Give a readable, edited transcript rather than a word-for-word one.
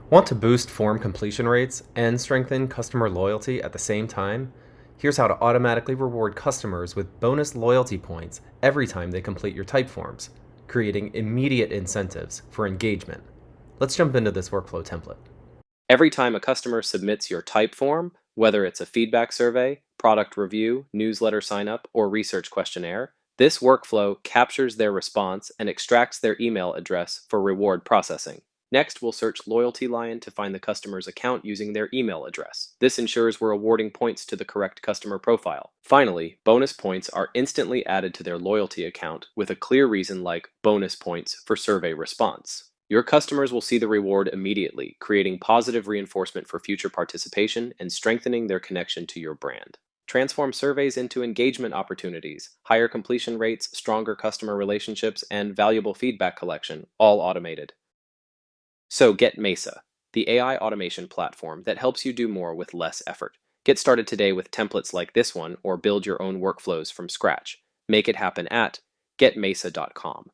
Want to boost form completion rates and strengthen customer loyalty at the same time? Here's how to automatically reward customers with bonus loyalty points every time they complete your type forms, creating immediate incentives for engagement. Let's jump into this workflow template. Every time a customer submits your type form, whether it's a feedback survey, product review, newsletter signup, or research questionnaire, this workflow captures their response and extracts their email address for reward processing. Next, we'll search LoyaltyLion to find the customer's account using their email address. This ensures we're awarding points to the correct customer profile. Finally, bonus points are instantly added to their loyalty account with a clear reason like bonus points for survey response. Your customers will see the reward immediately, creating positive reinforcement for future participation and strengthening their connection to your brand. Transform surveys into engagement opportunities, higher completion rates, stronger customer relationships, and valuable feedback collection, all automated. So get MESA, the AI automation platform that helps you do more with less effort. Get started today with templates like this one or build your own workflows from scratch. Make it happen at getmesa.com.